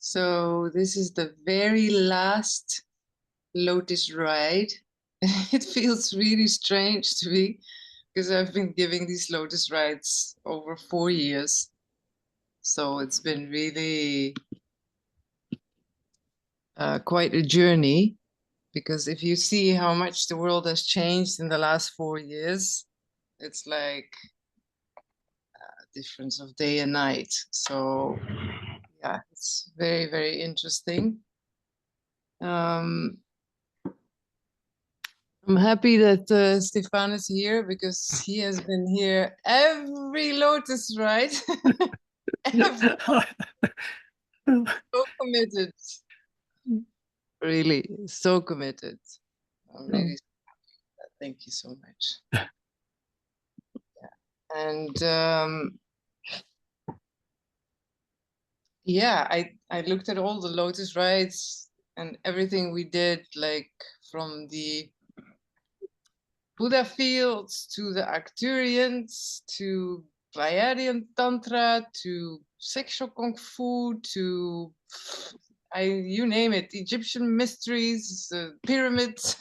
So this is the very last Lotus ride. It feels really strange to me because I've been giving these Lotus rides over 4 years. So it's been really quite a journey, because if you see how much the world has changed in the last 4 years, it's like a difference of day and night. So yeah, it's very, very interesting. I'm happy that Stefan is here, because he has been here every Lotus ride. So committed. Really, so committed. I'm really thank you so much. Yeah. And yeah, I looked at all the Lotus rides and everything we did, like from the Buddha fields to the Arcturians to Pleiadian Tantra to sexual kung fu to you name it, Egyptian mysteries, pyramids,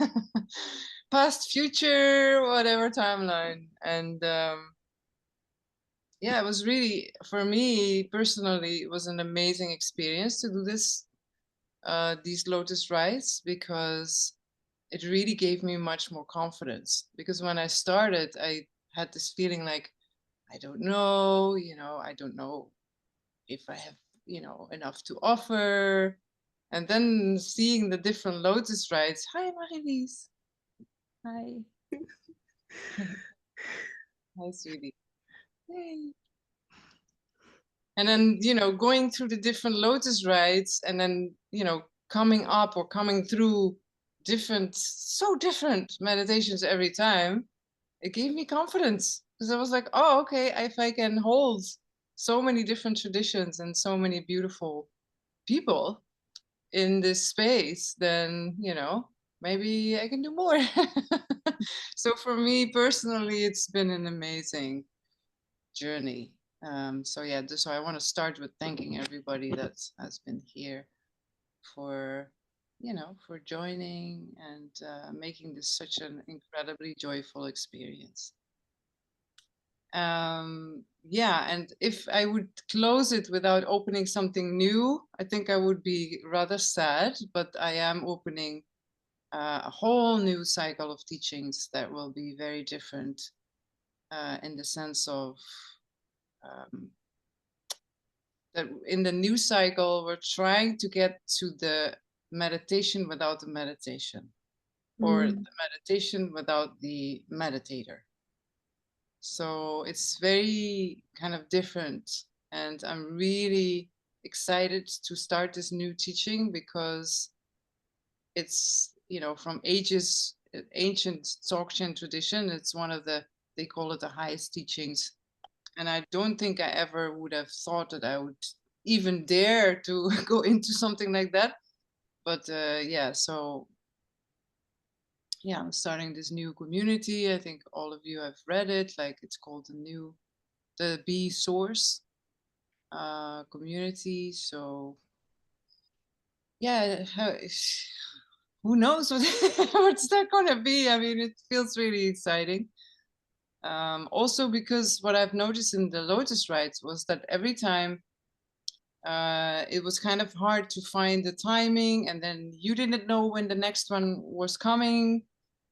past, future, whatever timeline. And yeah, it was really, for me personally, it was an amazing experience to do these Lotus rides, because it really gave me much more confidence. Because when I started, I had this feeling like, I don't know, I don't know if I have, enough to offer. And then seeing the different Lotus rides. Hi, Marie-Lise. Hi. Hi, sweetie. Hey. And then, going through the different Lotus rides, and then, coming up or coming through so different meditations every time, it gave me confidence, because I was like, oh, okay, if I can hold so many different traditions and so many beautiful people in this space, then, maybe I can do more. So for me personally, it's been an amazing journey. So yeah, so I want to start with thanking everybody that has been here for, for joining and making this such an incredibly joyful experience. Yeah, and if I would close it without opening something new, I think I would be rather sad, but I am opening a whole new cycle of teachings that will be very different, in the sense of that in the new cycle, we're trying to get to the meditation without the meditation, or the meditation without the meditator. So it's very kind of different. And I'm really excited to start this new teaching, because it's, from ancient Dzogchen tradition. It's one of they call it the highest teachings. And I don't think I ever would have thought that I would even dare to go into something like that. But yeah, so yeah, I'm starting this new community. I think all of you have read it. Like, it's called the Be Source community. So yeah, who knows what's that gonna be? I mean, it feels really exciting. Also, because what I've noticed in the Lotus rites was that every time it was kind of hard to find the timing, and then you didn't know when the next one was coming.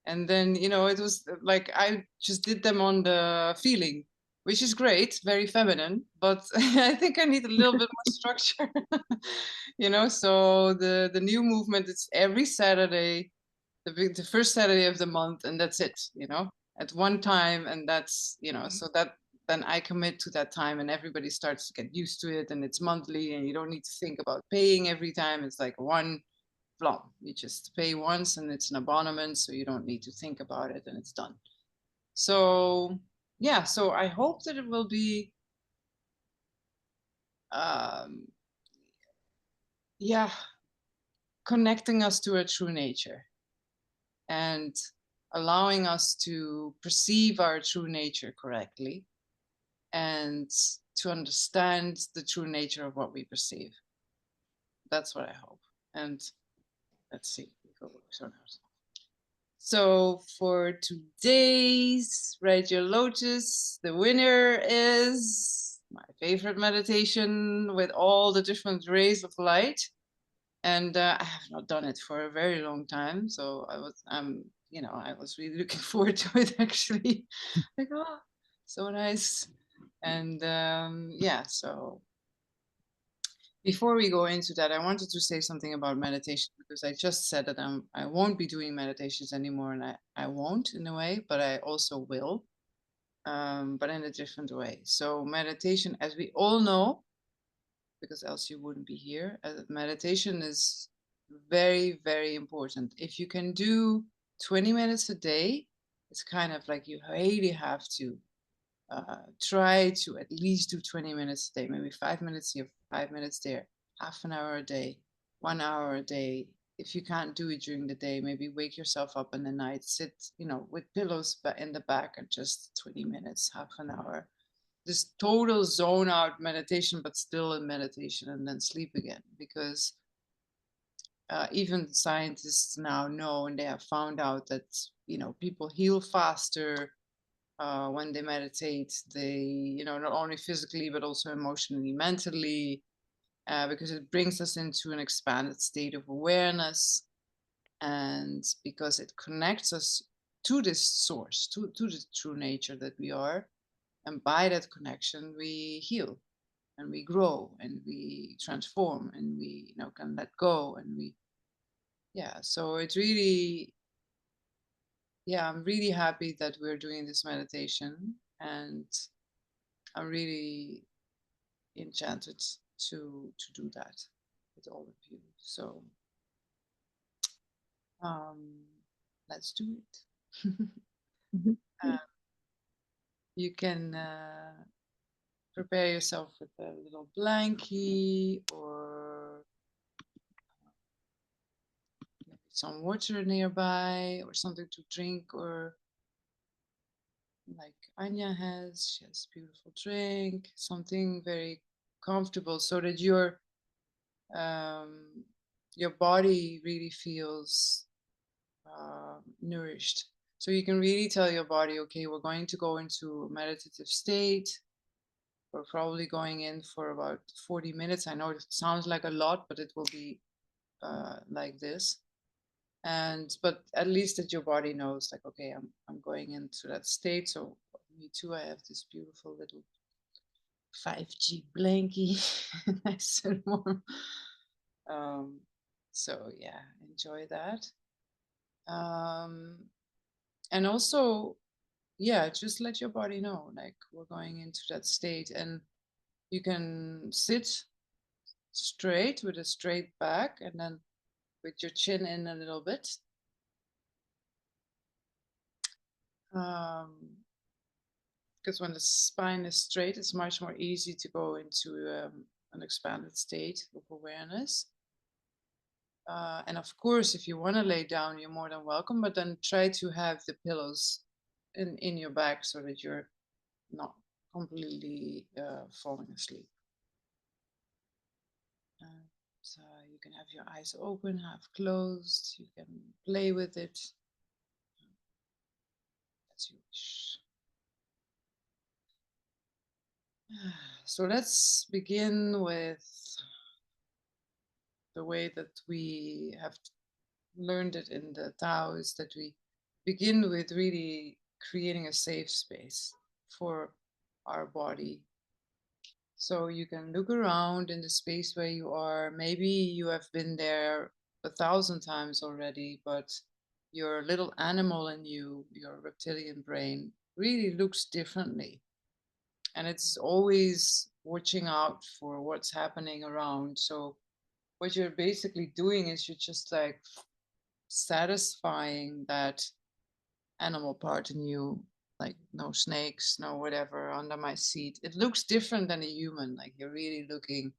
And then, it was like I just did them on the feeling, which is great, very feminine, but I think I need a little bit more structure. So the new movement, it's every Saturday, the first Saturday of the month, and that's it, at one time. And that's, so that then I commit to that time, and everybody starts to get used to it, and it's monthly, and you don't need to think about paying every time. It's like one flom. You just pay once, and it's an abonnement, so you don't need to think about it, and it's done. So yeah, so I hope that it will be yeah, connecting us to our true nature, and allowing us to perceive our true nature correctly, and to understand the true nature of what we perceive. that's what I hope. And let's see if it works or not. So for today's Ride Your Lotus, the winner is my favorite meditation with all the different rays of light. And I have not done it for a very long time, so I was really looking forward to it actually. Like, oh, so nice. And yeah, so before we go into that, I wanted to say something about meditation, because I just said that I won't be doing meditations anymore, and I won't in a way, but I also will, but in a different way. So meditation, as we all know, because else you wouldn't be here, meditation is very, very important. If you can do 20 minutes a day, it's kind of like you really have to try to at least do 20 minutes a day, maybe 5 minutes here, 5 minutes there, half an hour a day, 1 hour a day. If you can't do it during the day, maybe wake yourself up in the night, sit, with pillows in the back, and just 20 minutes, half an hour. This total zone out meditation, but still in meditation, and then sleep again. Because even scientists now know, and they have found out that, people heal faster when they meditate. They, not only physically, but also emotionally, mentally, because it brings us into an expanded state of awareness, and because it connects us to this source, to the true nature that we are. And by that connection, we heal and we grow and we transform, and we, can let go, and we, yeah. So it's really, yeah, I'm really happy that we're doing this meditation, and I'm really enchanted to do that with all of you. So let's do it. You can prepare yourself with a little blankie, or maybe some water nearby, or something to drink, or like Anya has. She has a beautiful drink, something very comfortable, so that your body really feels nourished. So you can really tell your body, okay, we're going to go into a meditative state. We're probably going in for about 40 minutes. I know it sounds like a lot, but it will be like this. But at least that your body knows, like, okay, I'm going into that state. So me too, I have this beautiful little 5G blankie, nice and warm. So yeah, enjoy that. And also, yeah, just let your body know, like, we're going into that state, and you can sit straight with a straight back, and then with your chin in a little bit. Because when the spine is straight, it's much more easy to go into an expanded state of awareness. And of course, if you want to lay down, you're more than welcome, but then try to have the pillows in your back so that you're not completely falling asleep. So you can have your eyes open, half closed. You can play with it as you wish. So let's begin with the way that we have learned it in the Tao, is that we begin with really creating a safe space for our body. So you can look around in the space where you are. Maybe you have been there 1,000 times already, but your little animal in you, your reptilian brain, really looks differently. And it's always watching out for what's happening around. So what you're basically doing is you're just like satisfying that animal part in you, like, no snakes, no whatever under my seat. It looks different than a human, like you're really looking,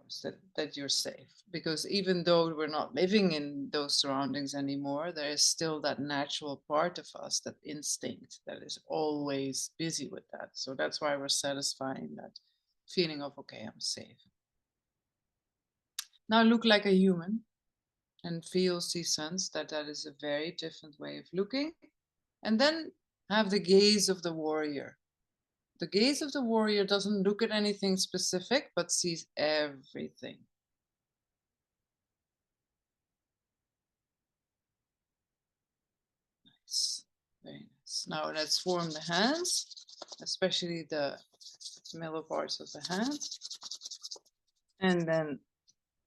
so that you're safe. Because even though we're not living in those surroundings anymore, there is still that natural part of us, that instinct that is always busy with that. So that's why we're satisfying that feeling of, okay, I'm safe. Now look like a human and feel, see, sense that that is a very different way of looking. And then have the gaze of the warrior. The gaze of the warrior doesn't look at anything specific, but sees everything. Nice. Very nice. Now let's warm the hands, especially the middle parts of the hand. And then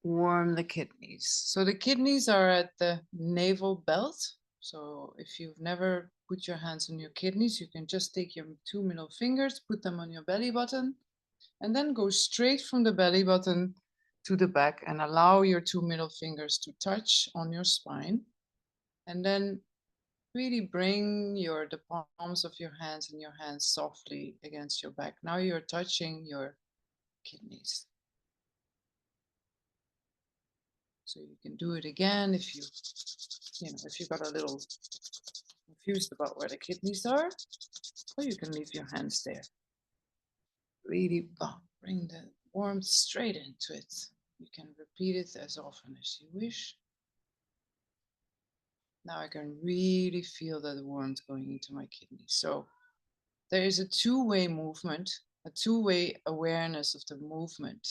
warm the kidneys. So the kidneys are at the navel belt. So if you've never put your hands on your kidneys, you can just take your 2 middle fingers, put them on your belly button, and then go straight from the belly button to the back and allow your 2 middle fingers to touch on your spine. And then really bring the palms of your hands and your hands softly against your back. Now you're touching your kidneys. So you can do it again if you got a little confused about where the kidneys are, or you can leave your hands there. Really bring the warmth straight into it. You can repeat it as often as you wish. Now I can really feel that warmth going into my kidneys. So there is a two-way movement, a two-way awareness of the movement.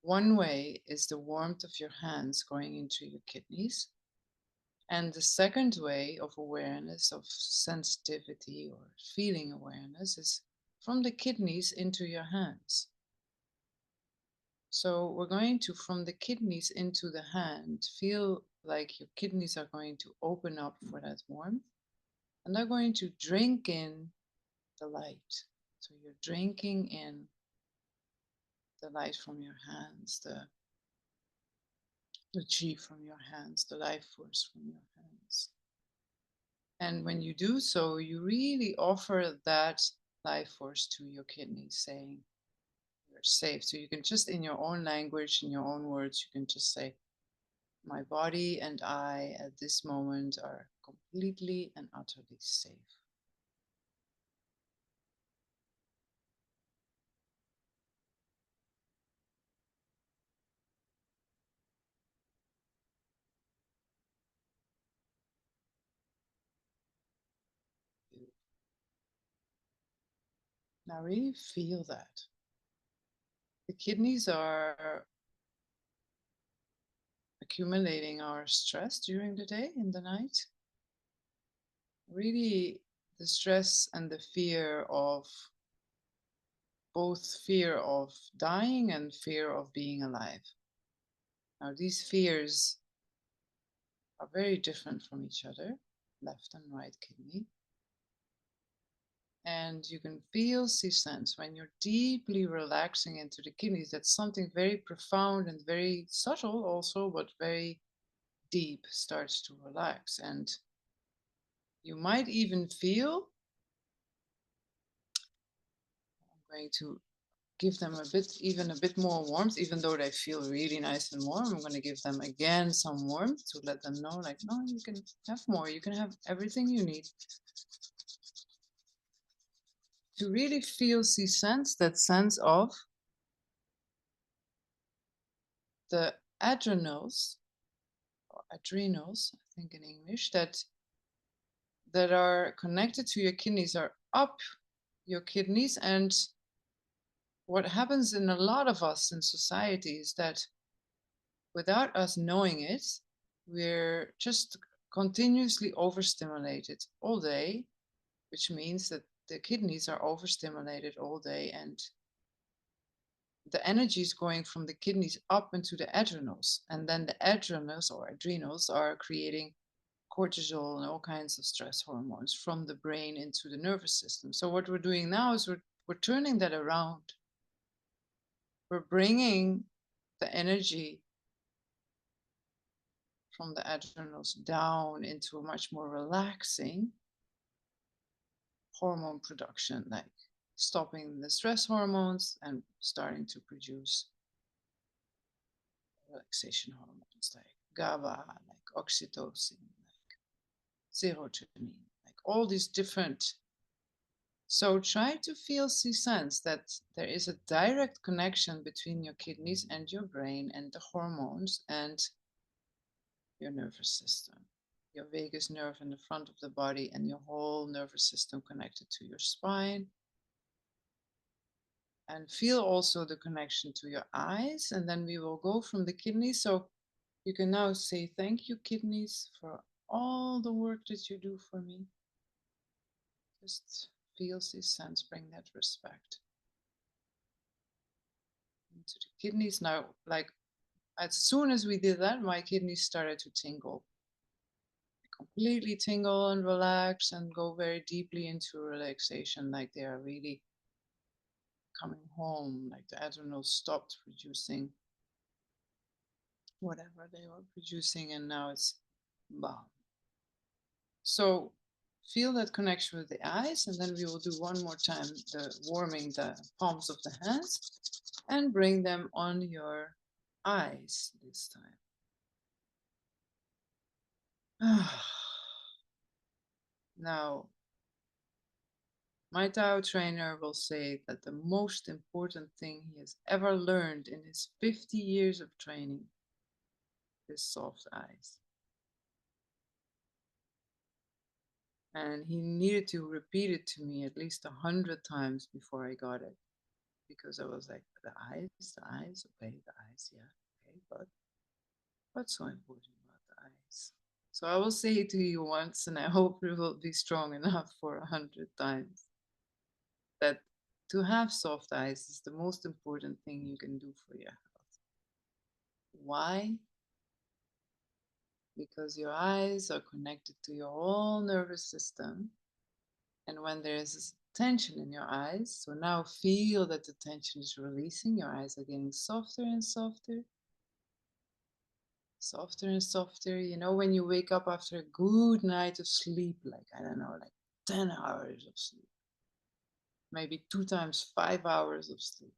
One way is the warmth of your hands going into your kidneys. And the second way of awareness, of sensitivity or feeling awareness, is from the kidneys into your hands. So we're going to, from the kidneys into the hand, feel like your kidneys are going to open up for that warmth. And they're going to drink in the light. So you're drinking in the light from your hands, the chi from your hands, the life force from your hands. And when you do so, you really offer that life force to your kidneys, saying you're safe. So you can just, in your own language, in your own words, you can just say, my body and I at this moment are completely and utterly safe. Now really feel that. The kidneys are accumulating our stress during the day, in the night. Really the stress and the fear of both fear of dying and fear of being alive. Now these fears are very different from each other, left and right kidney. And you can feel, see, sense when you're deeply relaxing into the kidneys, that's something very profound and very subtle also, but very deep starts to relax. And you might even feel, I'm going to give them even a bit more warmth, even though they feel really nice and warm. I'm going to give them again some warmth to let them know, like, no, you can have more. You can have everything you need. To really feel, see, sense that sense of the adrenals, or adrenals, I think in English, that are connected to your kidneys, are up your kidneys. And what happens in a lot of us in society is that without us knowing it, we're just continuously overstimulated all day, which means that the kidneys are overstimulated all day, and the energy is going from the kidneys up into the adrenals, and then the adrenals or adrenals are creating cortisol and all kinds of stress hormones from the brain into the nervous system. So what we're doing now is we're turning that around. We're bringing the energy from the adrenals down into a much more relaxing hormone production, like stopping the stress hormones and starting to produce relaxation hormones like GABA, like oxytocin, like serotonin, like all these different So try to feel, see, sense that there is a direct connection between your kidneys and your brain and the hormones and your nervous system. Your vagus nerve in the front of the body and your whole nervous system connected to your spine. And feel also the connection to your eyes. And then we will go from the kidneys. So you can now say, thank you, kidneys, for all the work that you do for me. Just feel, see, sense, bring that respect into the kidneys. Now, like as soon as we did that, my kidneys started to tingle. Completely tingle and relax and go very deeply into relaxation, like they are really coming home, like the adrenal stopped producing whatever they were producing, and now it's bomb. So feel that connection with the eyes, and then we will do one more time the warming the palms of the hands and bring them on your eyes this time. Now, my Tao trainer will say that the most important thing he has ever learned in his 50 years of training is soft eyes. And he needed to repeat it to me at least 100 times before I got it. Because I was like, the eyes, okay, the eyes, yeah, okay, but what's so important about the eyes? So I will say it to you once, and I hope it will be strong enough for 100 times. That to have soft eyes is the most important thing you can do for your health. Why? Because your eyes are connected to your whole nervous system. And when there's tension in your eyes, so now feel that the tension is releasing, your eyes are getting softer and softer, softer and softer. You know, when you wake up after a good night of sleep, like, I don't know, like 10 hours of sleep, maybe 2 times 5 hours of sleep,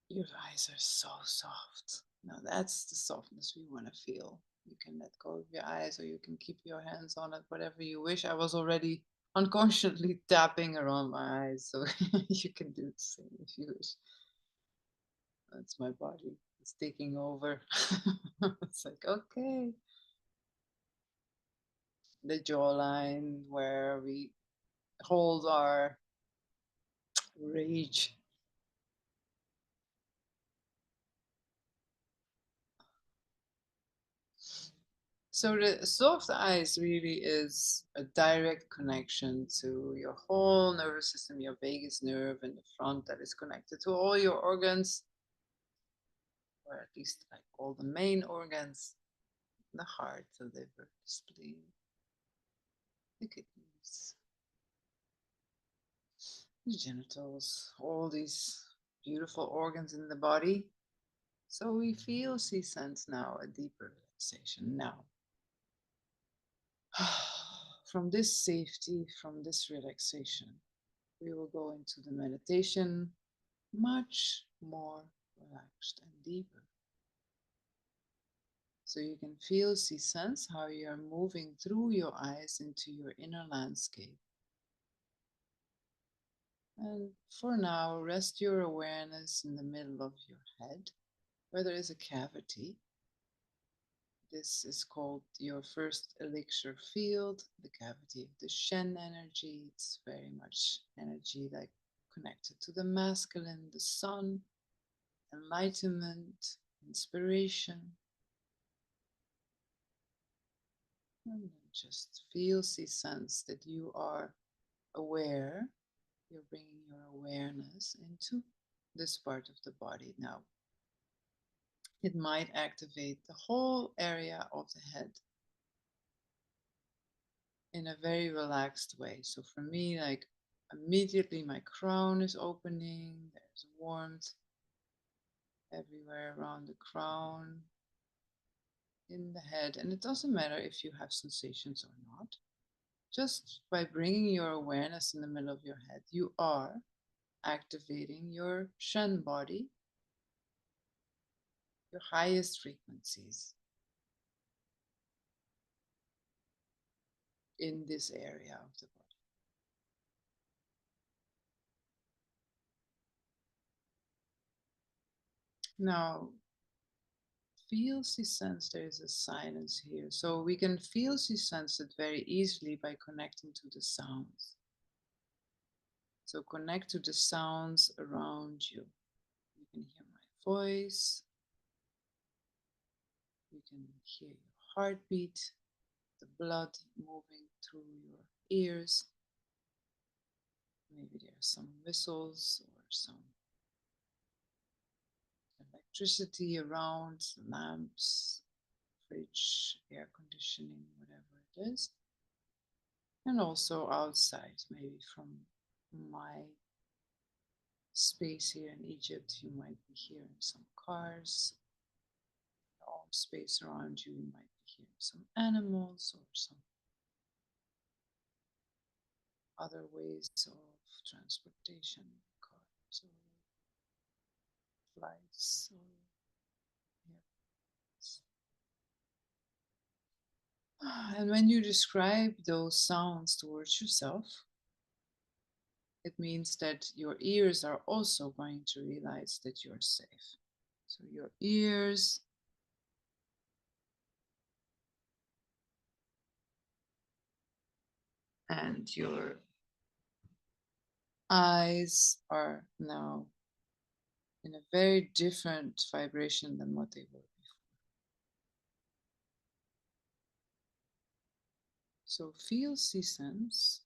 your eyes are so soft. Now that's the softness we want to feel. You can let go of your eyes, or you can keep your hands on it, whatever you wish. I was already unconsciously tapping around my eyes, so you can do the same if you wish. That's my body. It's taking over. It's like, okay. The jawline where we hold our rage. So the soft eyes really is a direct connection to your whole nervous system, your vagus nerve in the front that is connected to all your organs, or at least like all the main organs, the heart, the liver, the spleen, the kidneys, the genitals, all these beautiful organs in the body. So we feel, see, sense now a deeper relaxation. Now, from this safety, from this relaxation, we will go into the meditation much more relaxed and deeper. So you can feel, see, sense how you are moving through your eyes into your inner landscape. And for now, rest your awareness in the middle of your head, where there is a cavity. This is called your first elixir field, the cavity of the Shen energy. It's very much energy like connected to the masculine, the sun, enlightenment, inspiration. And then just feel, see, sense that you are aware. You're bringing your awareness into this part of the body now. It might activate the whole area of the head in a very relaxed way. So for me, like immediately my crown is opening, there's warmth everywhere around the crown, in the head. And it doesn't matter if you have sensations or not. Just by bringing your awareness in the middle of your head, you are activating your Shen body, your highest frequencies in this area of the body. Now, feel, see, sense there is a silence here. So we can feel, see, sense it very easily by connecting to the sounds. So connect to the sounds around you. You can hear my voice. You can hear your heartbeat, the blood moving through your ears. Maybe there are some whistles or some electricity around, lamps, fridge, air conditioning, whatever it is. And also outside, maybe from my space here in Egypt, you might be hearing some cars. All space around you, you might be hearing some animals or some other ways of transportation, cars or flights or airplanes. And when you describe those sounds towards yourself, it means that your ears are also going to realize that you're safe. So your ears and your eyes are now in a very different vibration than what they were before. So feel, see, sense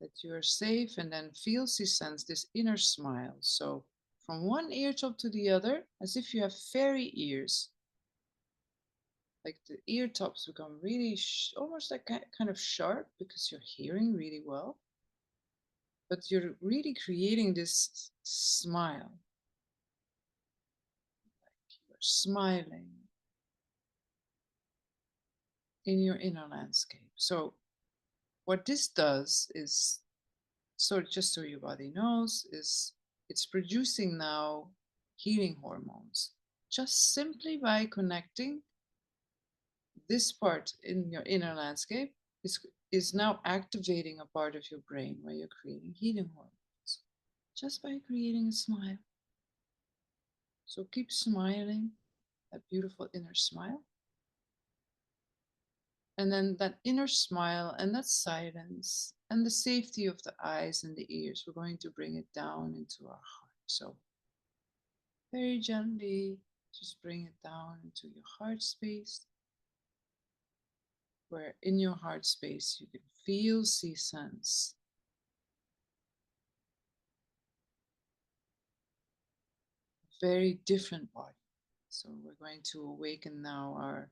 that you're safe, and then feel, see, sense this inner smile. So from one ear top to the other, as if you have fairy ears. Like the ear tops become really almost like kind of sharp because you're hearing really well. But you're really creating this smile. Like you're smiling in your inner landscape. So what this does is, so just so your body knows, is it's producing now healing hormones just simply by connecting this part in your inner landscape is now activating a part of your brain where you're creating healing hormones just by creating a smile. So keep smiling, that beautiful inner smile. And then that inner smile and that silence and the safety of the eyes and the ears, we're going to bring it down into our heart. So very gently, just bring it down into your heart space, where in your heart space you can feel, see, sense a very different body. So we're going to awaken now our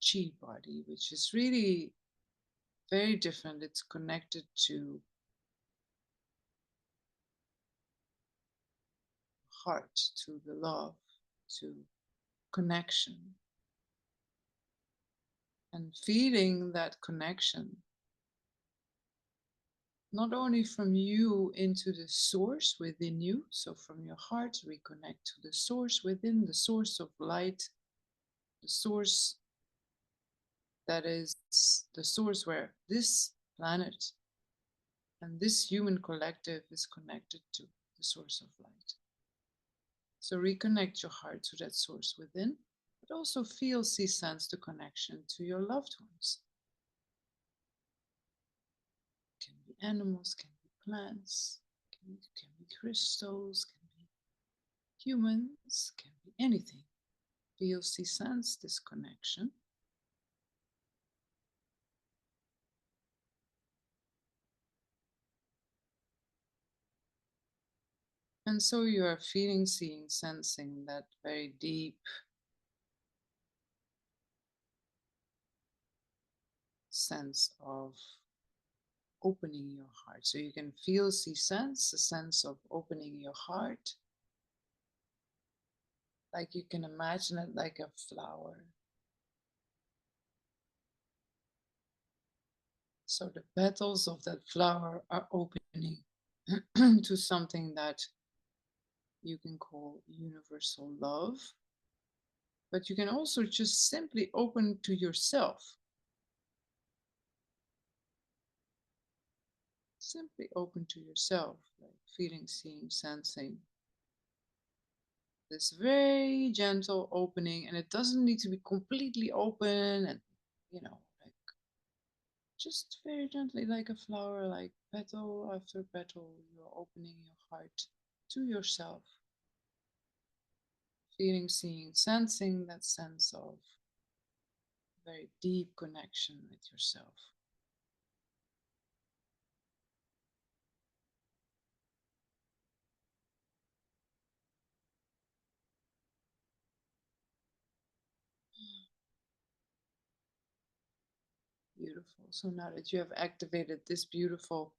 chi body, which is really very different. It's connected to heart, to the love, to connection. And feeling that connection, not only from you into the source within you, so from your heart, reconnect to the source within, the source of light, the source that is the source where this planet and this human collective is connected to the source of light. So reconnect your heart to that source within, but also feel, see, sense the connection to your loved ones. Can be animals, can be plants, can be crystals, can be humans, can be anything. Feel, see, sense this connection. And so you are feeling, seeing, sensing that very deep sense of opening your heart. So you can feel, see, sense a sense of opening your heart. Like you can imagine it like a flower. So the petals of that flower are opening to something that you can call universal love. But you can also just simply open to yourself. simply open to yourself, like feeling, seeing, sensing. This very gentle opening, and it doesn't need to be completely open and, like just very gently, like a flower, like petal after petal, you're opening your heart to yourself. Feeling, seeing, sensing that sense of very deep connection with yourself. Beautiful. So now that you have activated this beautiful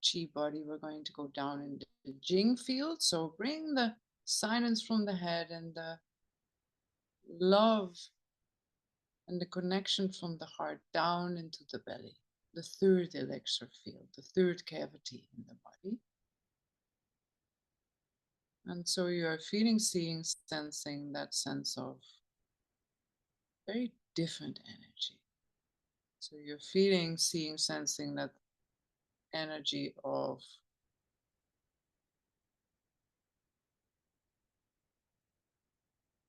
chi body, we're going to go down in the Jing field. So bring the silence from the head and the love and the connection from the heart down into the belly, the third elixir field, the third cavity in the body. And so you are feeling, seeing, sensing that sense of very different energy. So you're feeling, seeing, sensing that energy of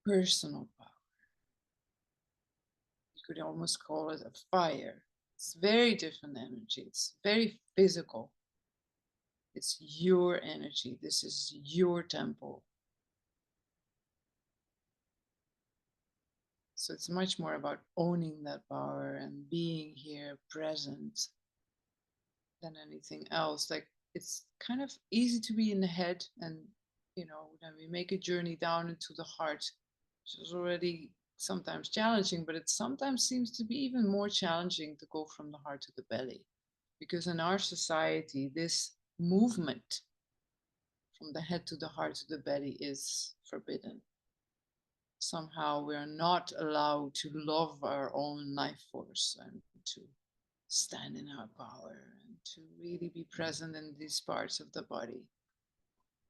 personal power. You could almost call it a fire. It's very different energy. It's very physical. It's your energy. This is your temple. So it's much more about owning that power and being here present than anything else. Like it's kind of easy to be in the head, and then we make a journey down into the heart, which is already sometimes challenging, but it sometimes seems to be even more challenging to go from the heart to the belly, because in our society this movement from the head to the heart to the belly is forbidden. Somehow we are not allowed to love our own life force and to stand in our power and to really be present in these parts of the body.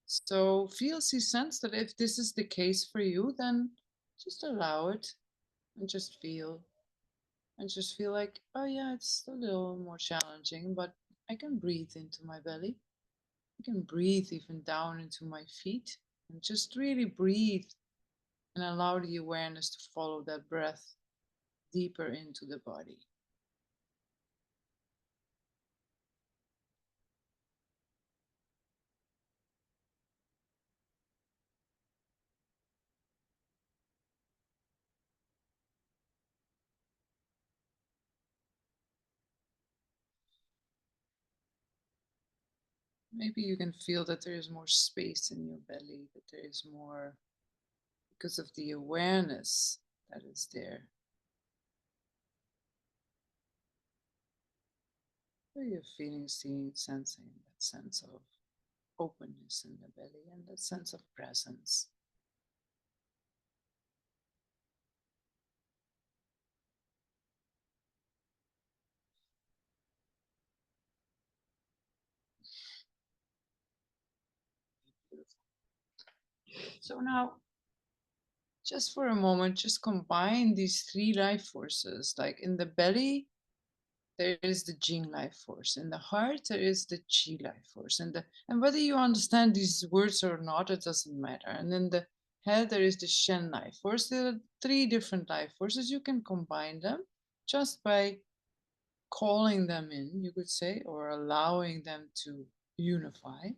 So feel, see, sense that if this is the case for you, then just allow it and just feel. And just feel like, oh yeah, it's a little more challenging, but I can breathe into my belly. I can breathe even down into my feet and just really breathe and allow the awareness to follow that breath deeper into the body. Maybe you can feel that there is more space in your belly, that there is more because of the awareness that is there. So you're feeling, seeing, sensing that sense of openness in the belly and that sense of presence. So now, just for a moment, just combine these three life forces. Like in the belly, there is the Jing life force. In the heart, there is the Qi life force. And whether you understand these words or not, it doesn't matter. And in the head, there is the Shen life force. There are three different life forces. You can combine them just by calling them in, you could say, or allowing them to unify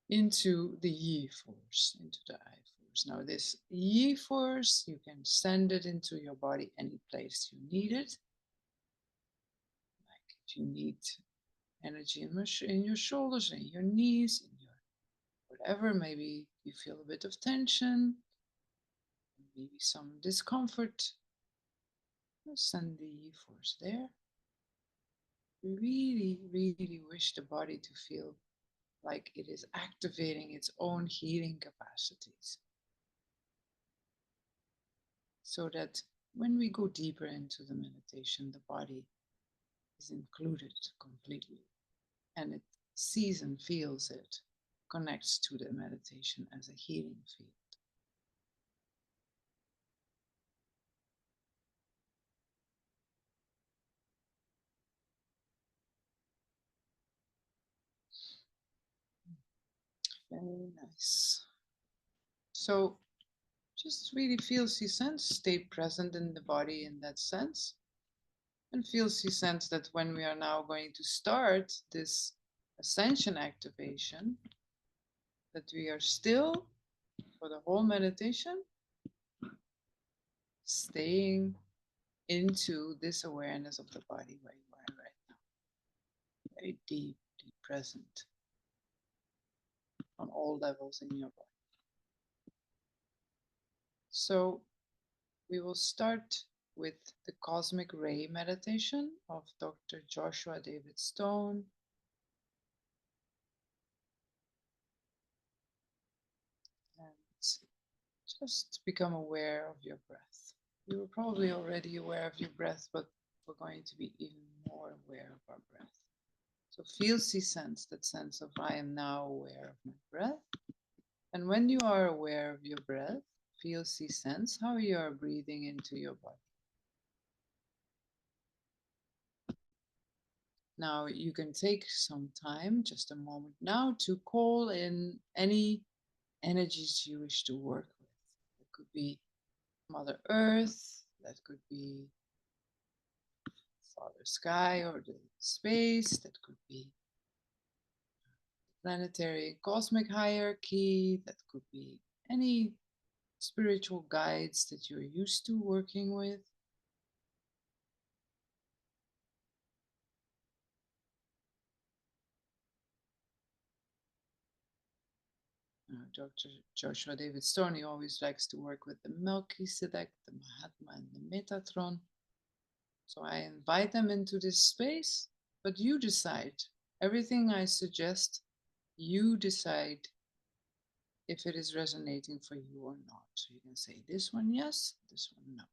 into the Yi force, into the I force. Now, this Yi force, you can send it into your body any place you need it. Like if you need energy in your shoulders, in your knees, in your whatever, maybe you feel a bit of tension, maybe some discomfort. Send the Yi force there. Really, really wish the body to feel like it is activating its own healing capacities. So that when we go deeper into the meditation, the body is included completely and it sees and feels it, connects to the meditation as a healing field. Very nice. So just really feel, see, sense, stay present in the body in that sense. And feel, see, sense that when we are now going to start this ascension activation, that we are still, for the whole meditation, staying into this awareness of the body where you are right now. Very deep, deep present on all levels in your body. So we will start with the cosmic ray meditation of Dr. Joshua David Stone. And just become aware of your breath. You were probably already aware of your breath, but we're going to be even more aware of our breath. So feel, see, sense that sense of I am now aware of my breath. And when you are aware of your breath, feel, see, sense how you are breathing into your body. Now you can take some time, just a moment now, to call in any energies you wish to work with. It could be Mother Earth, that could be Father Sky or the space, that could be planetary cosmic hierarchy, that could be any spiritual guides that you're used to working with. Dr. Joshua David Stone, he always likes to work with the Melchizedek, the Mahatma, and the Metatron. So I invite them into this space, but you decide. Everything I suggest, you decide if it is resonating for you or not. So you can say this one yes, this one no.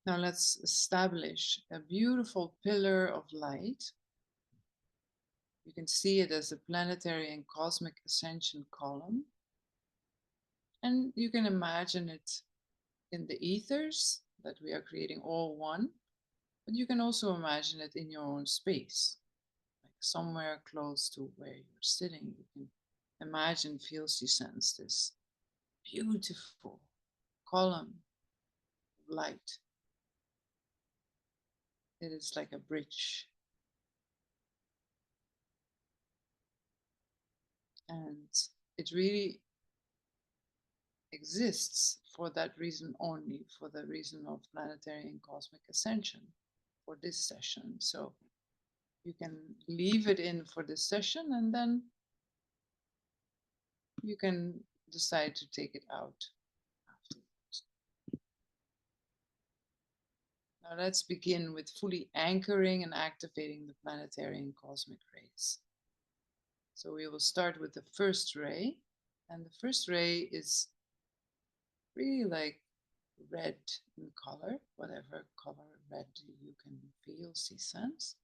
Now let's establish a beautiful pillar of light. You can see it as a planetary and cosmic ascension column. And you can imagine it in the ethers that we are creating all one, but you can also imagine it in your own space, like somewhere close to where you're sitting. You can imagine, feel, see, sense this beautiful column of light. It is like a bridge. And it really exists for that reason only, for the reason of planetary and cosmic ascension for this session. So you can leave it in for this session and then you can decide to take it out afterwards. Now let's begin with fully anchoring and activating the planetary and cosmic rays. So we will start with the first ray, and the first ray is really like red in color, whatever color red you can feel, see, sense.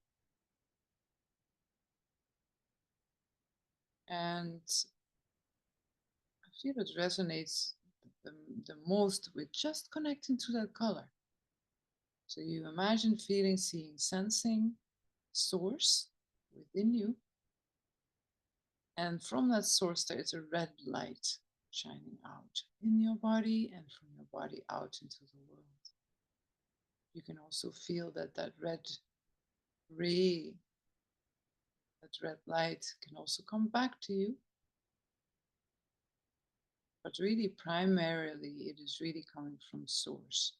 And I feel it resonates the most with just connecting to that color. So you imagine feeling, seeing, sensing source within you. And from that source, there is a red light shining out in your body and from your body out into the world. You can also feel that that red ray, that red light can also come back to you. But really, primarily, it is really coming from source.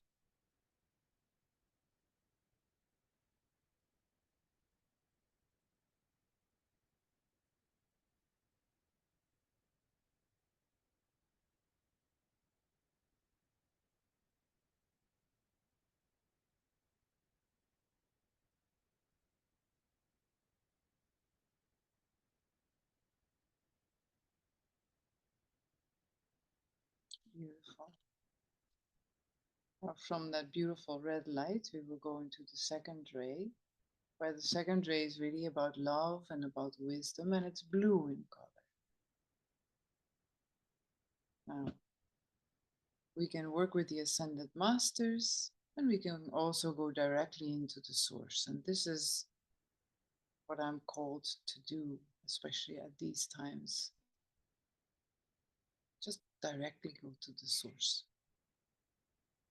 Beautiful. Now, from that beautiful red light, we will go into the second ray, where the second ray is really about love and about wisdom, and it's blue in color. Now, we can work with the Ascended Masters, And we can also go directly into the source. And this is what I'm called to do, especially at these times. Just directly go to the source.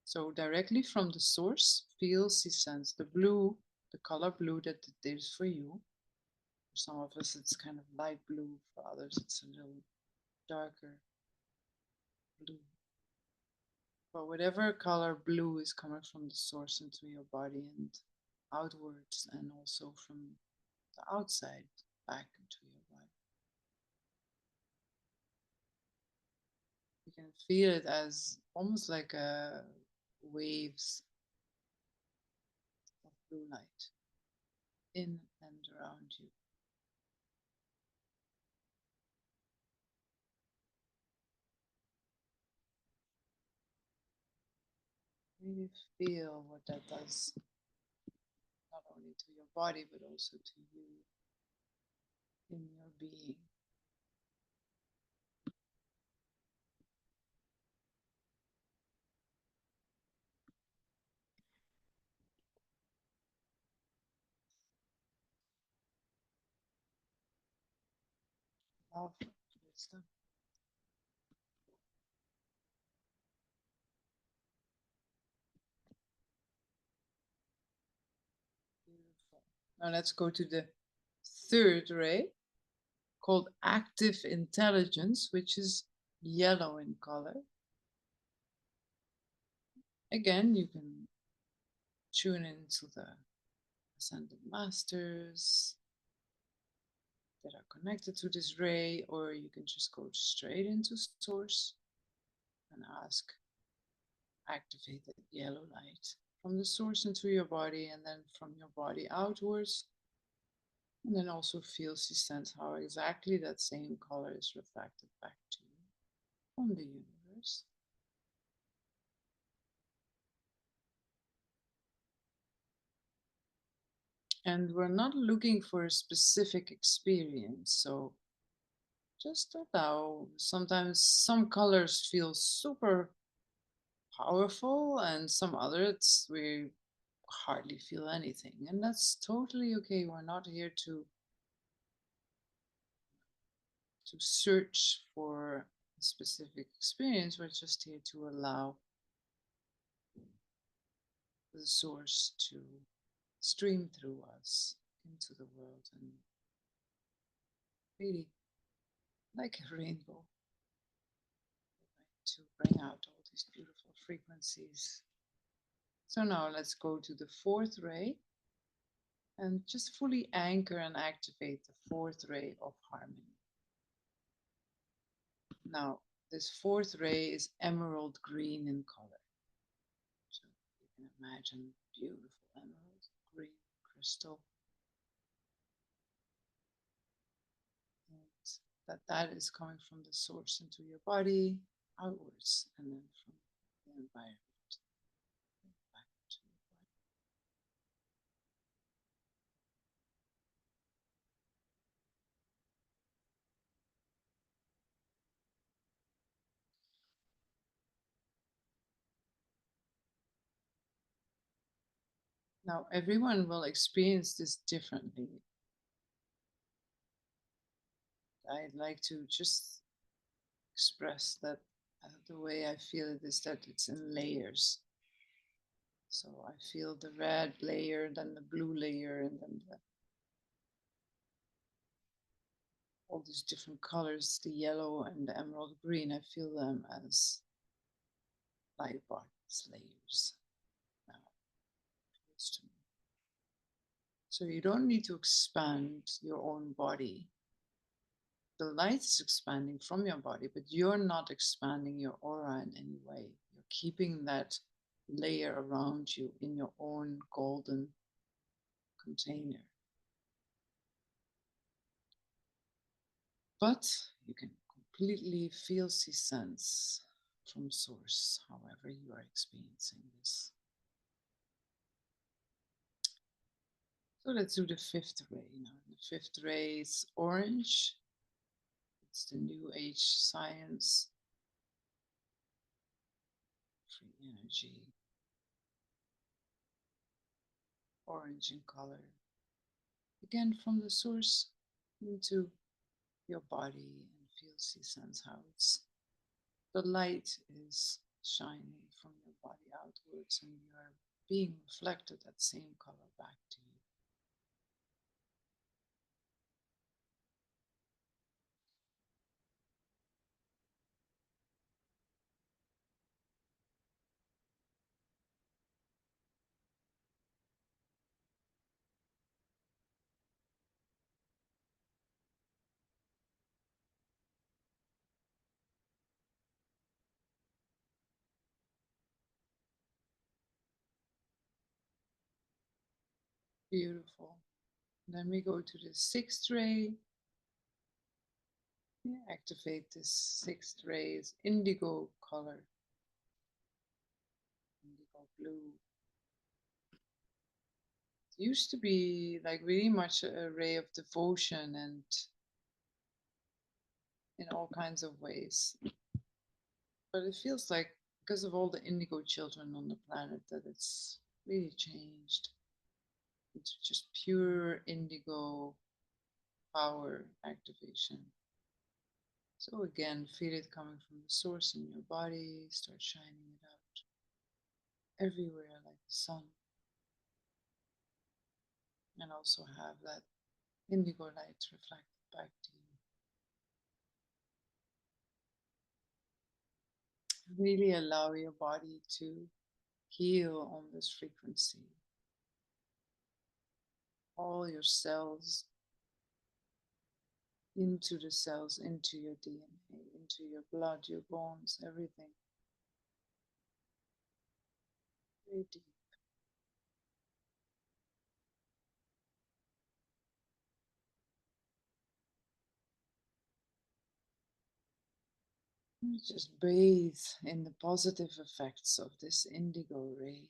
So directly from the source, feel, see, sense the blue, the color blue that it is for you. For some of us, it's kind of light blue. For others, it's a little darker blue. But whatever color blue is coming from the source into your body and outwards, and also from the outside back into your body. You can feel it as almost like waves of blue light in and around you. Really feel what that does, not only to your body, but also to you in your being. Love, wisdom. Beautiful. Now let's go to the third ray, called active intelligence, which is yellow in color. Again, you can tune into the ascended masters that are connected to this ray, or you can just go straight into source and ask, activate that yellow light from the source into your body, and then from your body outwards. And then also feel, see, sense how exactly that same color is reflected back to you from the universe. And we're not looking for a specific experience. So just allow. Sometimes some colors feel super powerful, and some others we hardly feel anything. And that's totally okay. We're not here to search for a specific experience. We're just here to allow the source to stream through us into the world, and really, like a rainbow, to bring out all these beautiful frequencies. So now let's go to the fourth ray and just fully anchor and activate the fourth ray of harmony. Now, this fourth ray is emerald green in color. So you can imagine beautiful emerald green crystal. And that is coming from the source into your body, outwards, and then from the environment back to your body. Now, everyone will experience this differently. I'd like to just express that the way I feel it is that it's in layers. So I feel the red layer, then the blue layer, and then all these different colors, the yellow and the emerald green. I feel them as light bodies, layers. Now, to me. So you don't need to expand your own body. The light is expanding from your body, but you're not expanding your aura in any way. You're keeping that layer around you in your own golden container. But you can completely feel, see, sense from source, however you are experiencing this. So let's do the fifth ray now. The fifth ray is orange. It's the new age science, free energy. orange in color. Again, from the source into your body, and sense how the light is shining from your body outwards, and you are being reflected that same color back to you. Beautiful. Then we go to the sixth ray. Activate this sixth ray's indigo color, indigo blue. It used to be like really much a ray of devotion and in all kinds of ways. But it feels like because of all the indigo children on the planet that it's really changed into just pure indigo power activation. So again, feel it coming from the source in your body, start shining it out everywhere like the sun. And also have that indigo light reflected back to you. Really allow your body to heal on this frequency. All your cells, into the cells, into your DNA, into your blood, your bones, everything. Very deep. And just bathe in the positive effects of this indigo ray.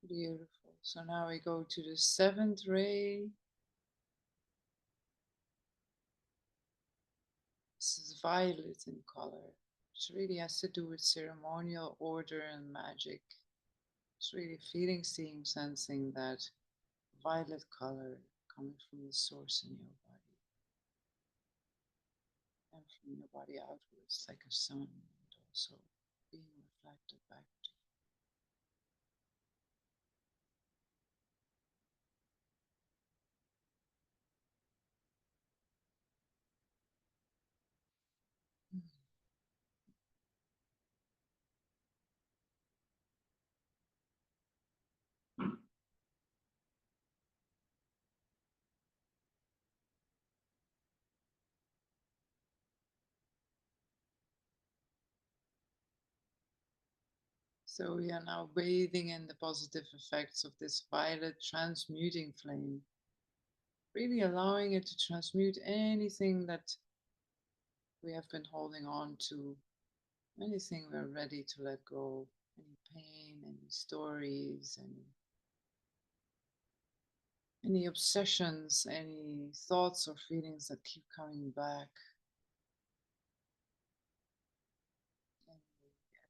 Beautiful. So now we go to the seventh ray. This is violet in color, which really has to do with ceremonial order and magic. It's really feeling, seeing, sensing that violet color coming from the source in your body and from your body outwards like a sun, and also being reflected back to you. So we are now bathing in the positive effects of this violet transmuting flame, really allowing it to transmute anything that we have been holding on to, anything we're ready to let go, any pain, any stories, any obsessions, any thoughts or feelings that keep coming back, any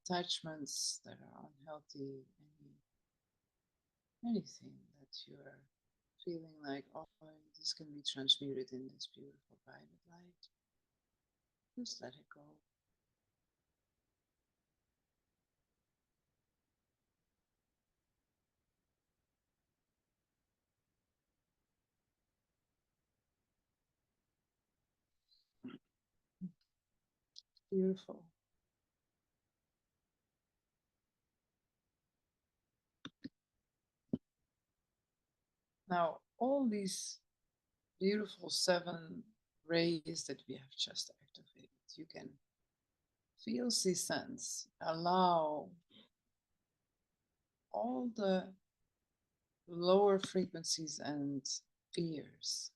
attachments that are unhealthy, anything that you are feeling like, oh, this can be transmuted in this beautiful violet light. Just let it go. Beautiful. Now, all these beautiful 7 rays that we have just activated, you can feel, see, sense, allow all the lower frequencies and fears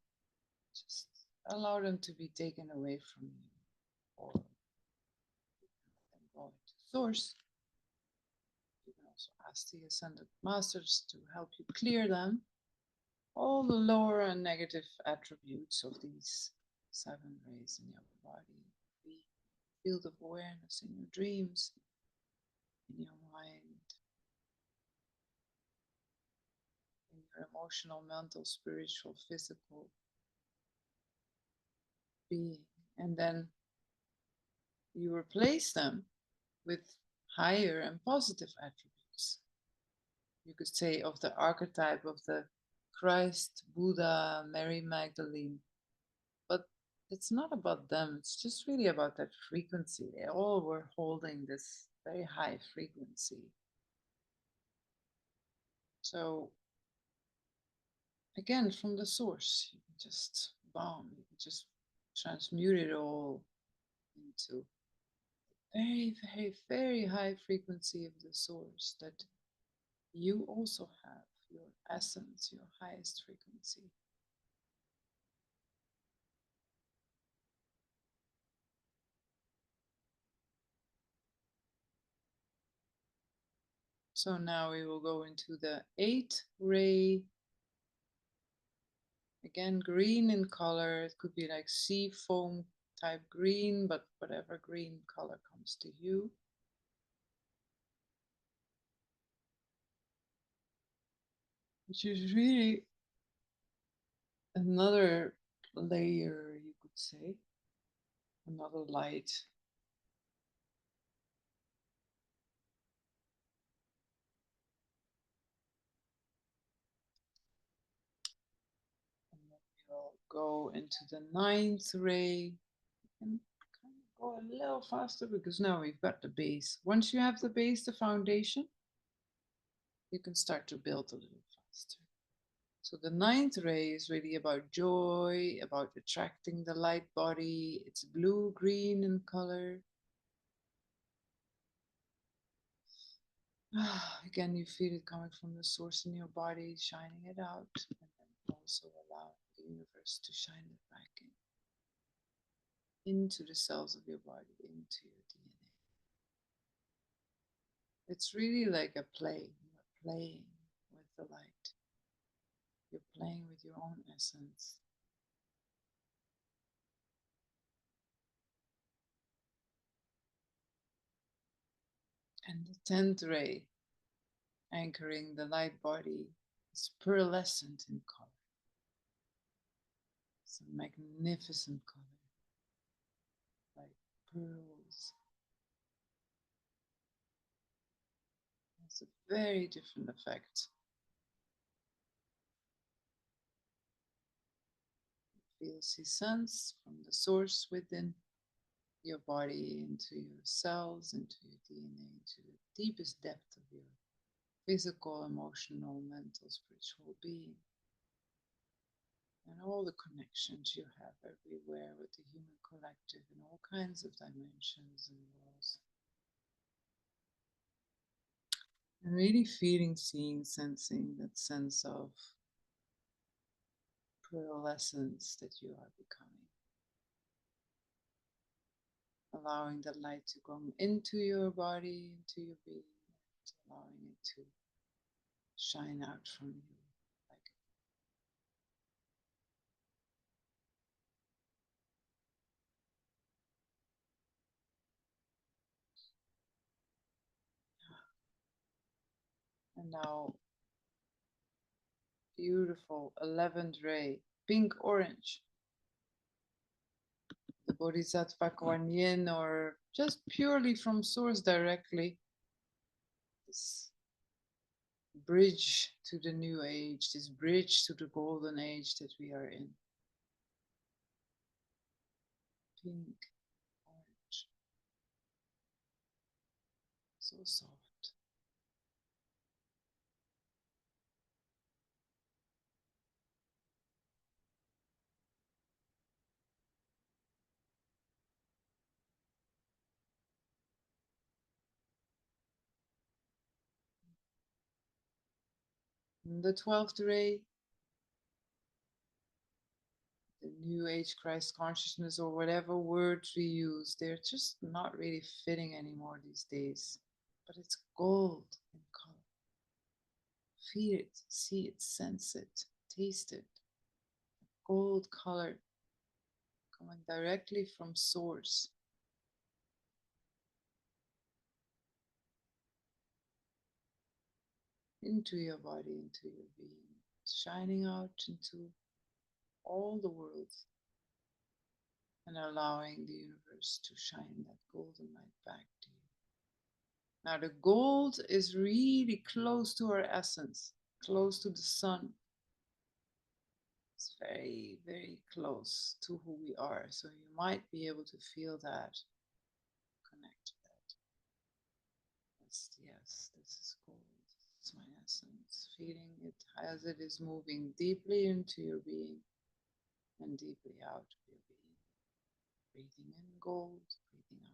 Just allow them to be taken away from you, or then go into source. You can also ask the ascended masters to help you clear them, all the lower and negative attributes of these 7 rays in your body. Be field of awareness in your dreams, in your mind, in your emotional, mental, spiritual, physical being. And then you replace them with higher and positive attributes. You could say of the archetype of the Christ, Buddha, Mary Magdalene. But it's not about them, it's just really about that frequency. They all were holding this very high frequency. So again, from the source, you can just bomb, you can just transmute it all into very, very, very high frequency of the source that you also have, your essence, your highest frequency. So now we will go into the 8 ray. Again, green in color. It could be like sea foam type green, but whatever green color comes to you. Which is really another layer, you could say, another light. And then we'll go into the 9th ray and kind of go a little faster because now we've got the base. Once you have the base, the foundation, you can start to build a little faster. So the 9th ray is really about joy, about attracting the light body. It's blue-green in color. Again, you feel it coming from the source in your body, shining it out, and then also allow the universe to shine it back into the cells of your body, into your DNA. It's really like a play. You're playing with the light. You're playing with your own essence. And the 10th ray, anchoring the light body, is pearlescent in color. It's a magnificent color, like pearls. It's a very different effect. Feels the sense from the source within your body into your cells, into your DNA, into the deepest depth of your physical, emotional, mental, spiritual being. And all the connections you have everywhere with the human collective in all kinds of dimensions and worlds. And really feeling, seeing, sensing that sense of pearlescence that you are becoming. Allowing the light to come into your body, into your being, allowing it to shine out from you. And now, beautiful 11th ray, pink orange. The Bodhisattva Kuan Yin, or just purely from source directly. This bridge to the new age, this bridge to the golden age that we are in. Pink, orange, so soft. And the 12th ray, the New Age Christ consciousness or whatever words we use, they're just not really fitting anymore these days. But it's gold in color. Feel it, see it, sense it, taste it. Gold color coming directly from source. Into your body, into your being, shining out into all the world and allowing the universe to shine that golden light back to you. Now the gold is really close to our essence, close to the sun. It's very, very close to who we are. So you might be able to feel that, connect to that. Yes, this is gold. It's my essence. Feeling it as it is moving deeply into your being and deeply out of your being. Breathing in gold, breathing out.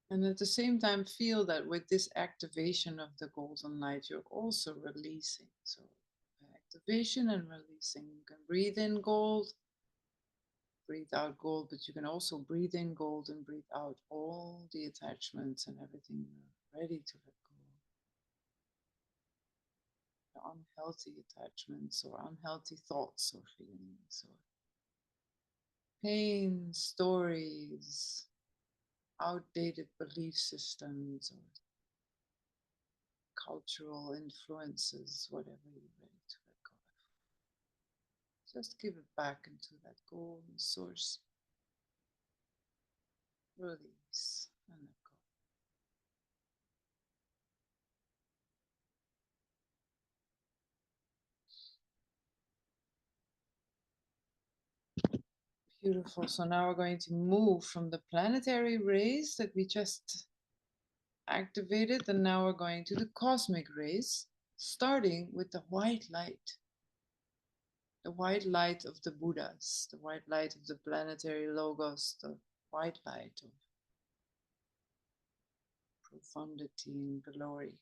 And at the same time, feel that with this activation of the golden light, you're also releasing. So, activation and releasing. You can breathe in gold, breathe out gold, but you can also breathe in gold and breathe out all the attachments and everything you're ready to let go. The unhealthy attachments or unhealthy thoughts or feelings or pain, stories, outdated belief systems or cultural influences, whatever you're ready to let go of. Just give it back into that golden source. Release and let go. Beautiful. So now we're going to move from the planetary rays that we just activated, and now we're going to the cosmic rays, starting with the white light. The white light of the Buddhas, the white light of the planetary logos, the white light of profundity and glory.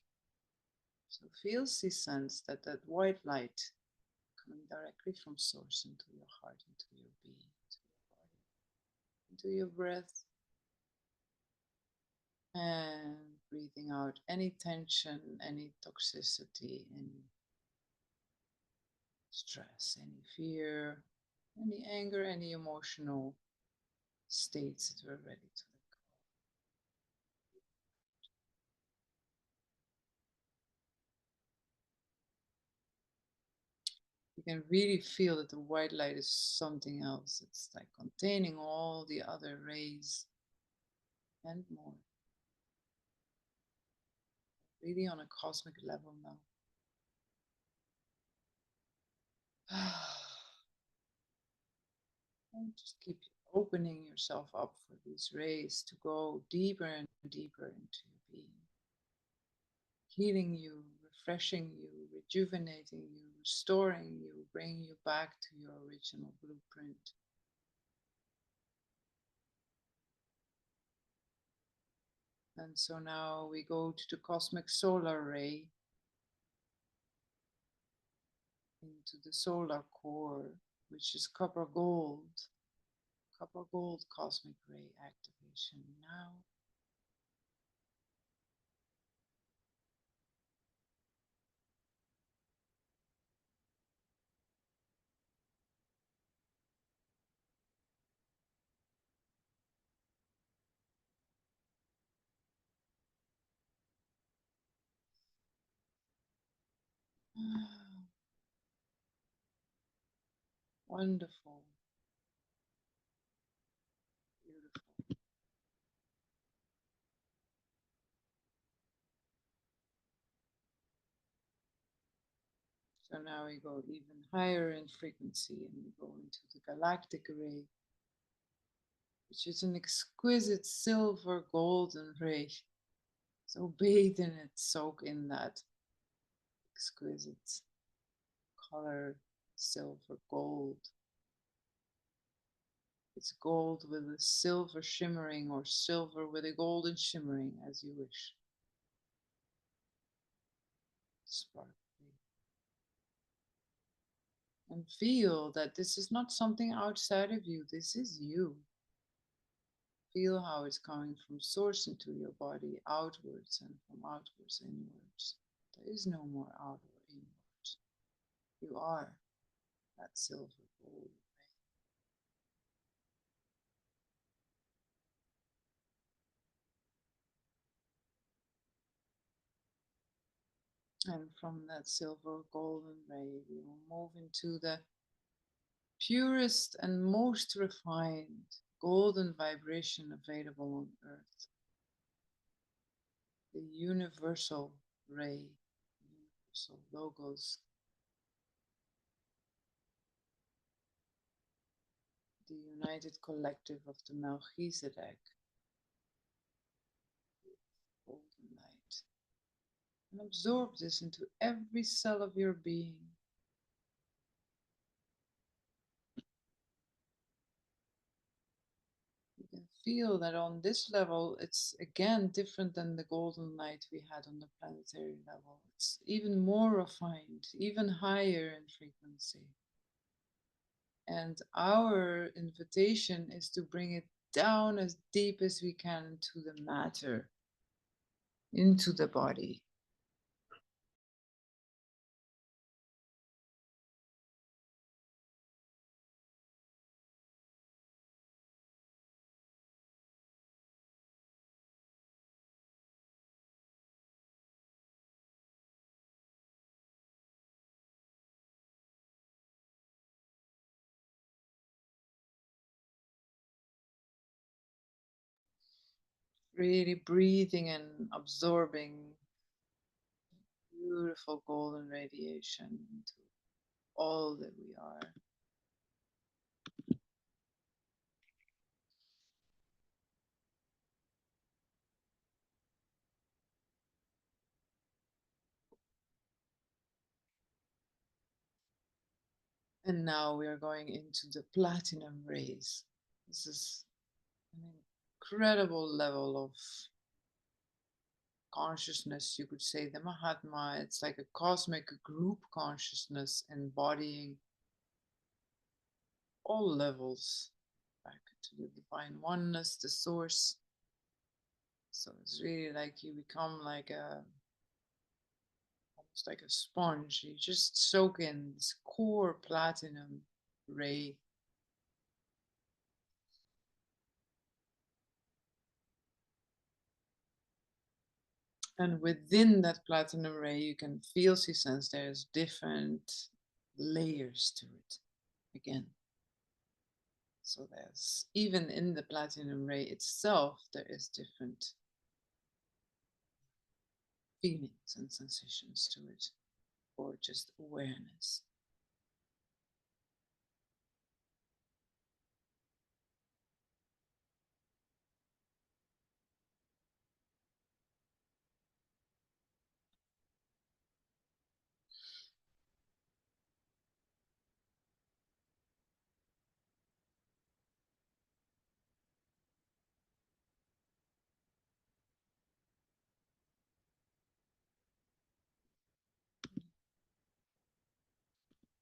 So feel, see, sense that that white light coming directly from source into your heart, into your being, into your body, into your breath, and breathing out any tension, any toxicity, any stress, any fear, any anger, any emotional states that we're ready to let go. You can really feel that the white light is something else. It's like containing all the other rays and more. Really on a cosmic level now. And just keep opening yourself up for these rays to go deeper and deeper into your being. Healing you, refreshing you, rejuvenating you, restoring you, bringing you back to your original blueprint. And so now we go to the cosmic solar ray, into the solar core, which is copper gold cosmic ray activation now. Wonderful, beautiful. So now we go even higher in frequency and we go into the galactic ray, which is an exquisite silver golden ray. So bathe in it, soak in that exquisite color, silver gold. It's gold with a silver shimmering or silver with a golden shimmering, as you wish. sparkly. And feel that this is not something outside of you, this is you. Feel how it's coming from source into your body, outwards, and from outwards inwards. There is no more outward inwards. You are that silver gold. And from that silver golden ray, we will move into the purest and most refined golden vibration available on earth. The universal ray, universal logos, the united collective of the Melchizedek, golden light. And absorb this into every cell of your being. You can feel that on this level, it's again different than the golden light we had on the planetary level. It's even more refined, even higher in frequency. And our invitation is to bring it down as deep as we can to the matter, into the body. Really breathing and absorbing beautiful golden radiation into all that we are. And now we are going into the platinum rays. This is an incredible level of consciousness, you could say, the Mahatma. It's like a cosmic group consciousness embodying all levels back to the divine oneness, the source. So it's really like you become like almost like a sponge. You just soak in this core platinum ray. And within that platinum ray, you can feel, see, sense there's different layers to it again. So there's, even in the platinum ray itself, there is different feelings and sensations to it, or just awareness.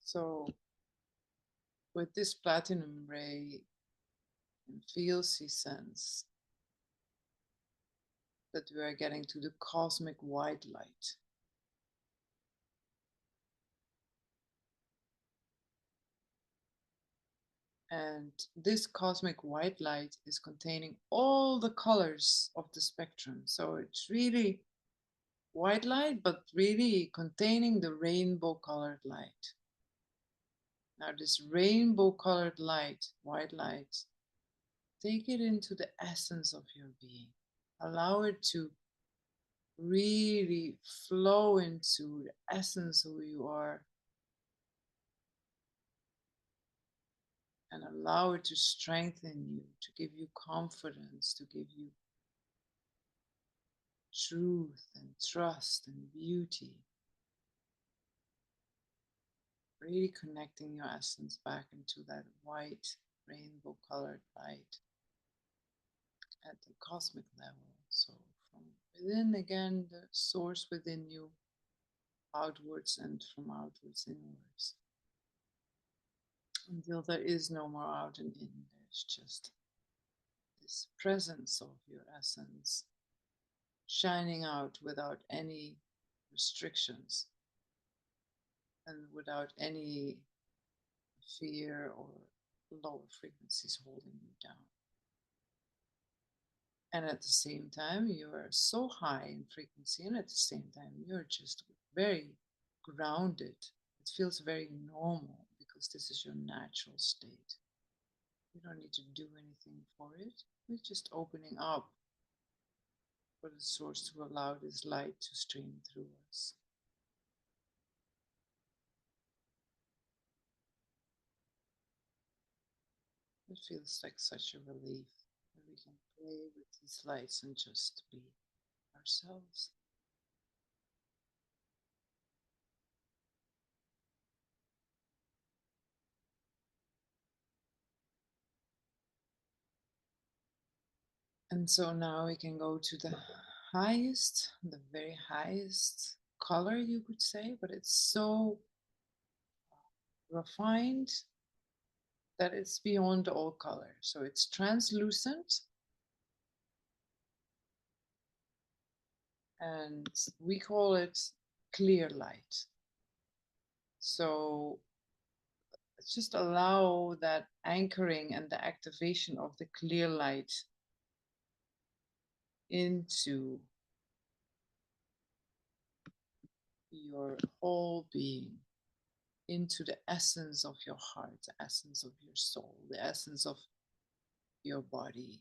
So with this platinum ray, and feel, see, sense that we are getting to the cosmic white light. And this cosmic white light is containing all the colors of the spectrum. So it's really white light, but really containing the rainbow colored light. Now this rainbow colored light, white light, take it into the essence of your being. Allow it to really flow into the essence of who you are. And allow it to strengthen you, to give you confidence, to give you truth and trust and beauty. Really connecting your essence back into that white rainbow colored light at the cosmic level. So from within, again, the source within you, outwards and from outwards inwards, until there is no more out and in. There's just this presence of your essence shining out without any restrictions and without any fear or lower frequencies holding you down. And at the same time, you are so high in frequency, and at the same time, you're just very grounded. It feels very normal because this is your natural state. You don't need to do anything for it. It's just opening up for the source to allow this light to stream through us. It feels like such a relief that we can play with these lights and just be ourselves. And so now we can go to the highest, the very highest color, you could say, but it's so refined that it's beyond all color. So it's translucent, and we call it clear light. So let's just allow that anchoring and the activation of the clear light into your whole being, into the essence of your heart, the essence of your soul, the essence of your body.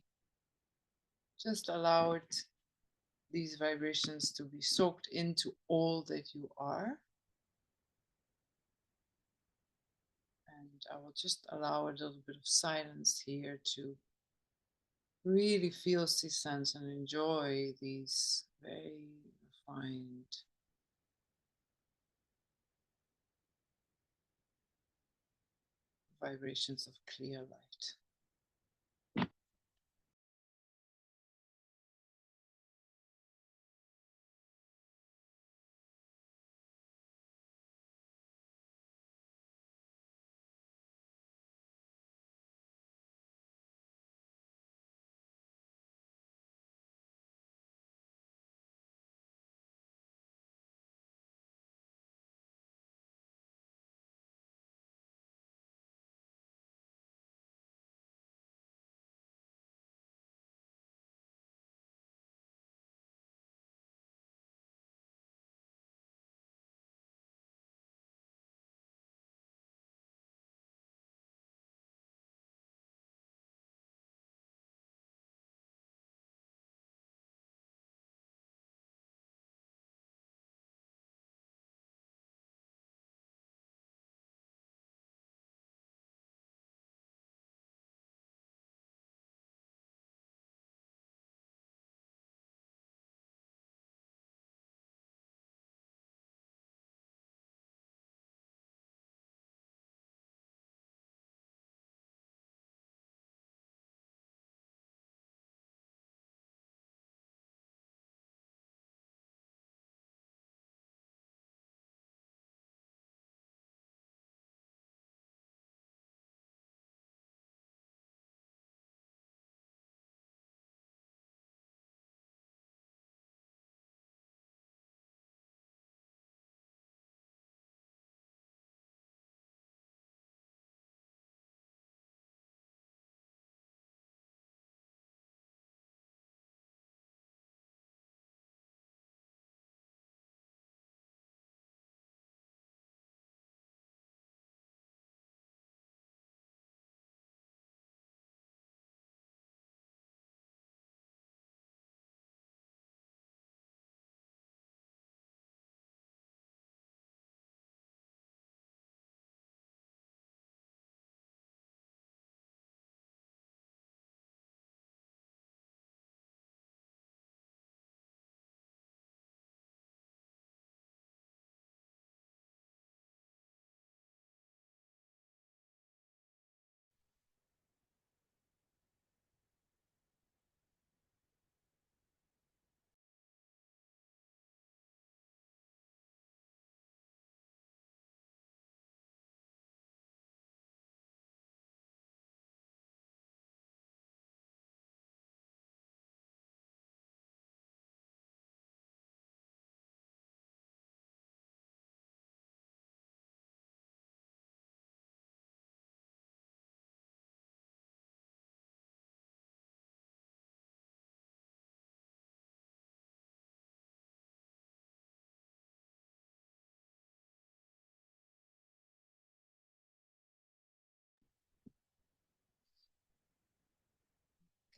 Just allow it, these vibrations, to be soaked into all that you are. And I will just allow a little bit of silence here to really feel this sense and enjoy these very refined vibrations of clear light.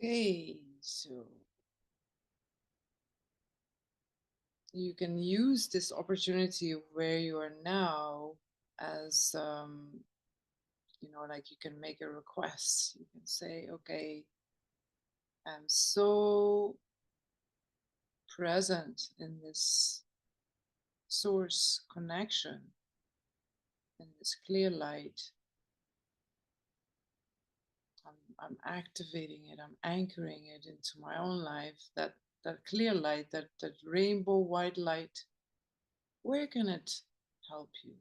Okay, so you can use this opportunity of where you are now as like you can make a request. You can say, okay, I'm so present in this source connection, in this clear light. I'm activating it, I'm anchoring it into my own life, that clear light, that rainbow white light. Where can it help you?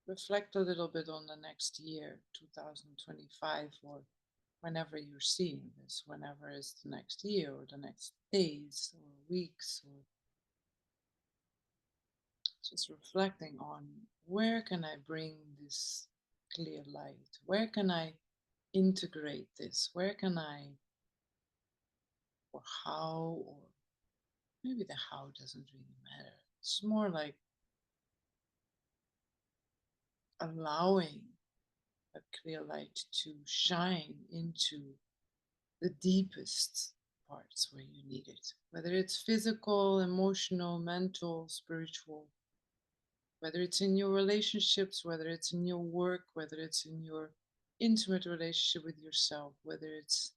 Reflect a little bit on the next year, 2025, or whenever you're seeing this, whenever is the next year or the next days or weeks, or just reflecting on where can I bring this clear light? Where can I integrate this? Where can I, or how, or maybe the how doesn't really matter. It's more like allowing a clear light to shine into the deepest parts where you need it, whether it's physical, emotional, mental, spiritual, whether it's in your relationships, whether it's in your work, whether it's in your intimate relationship with yourself, whether it's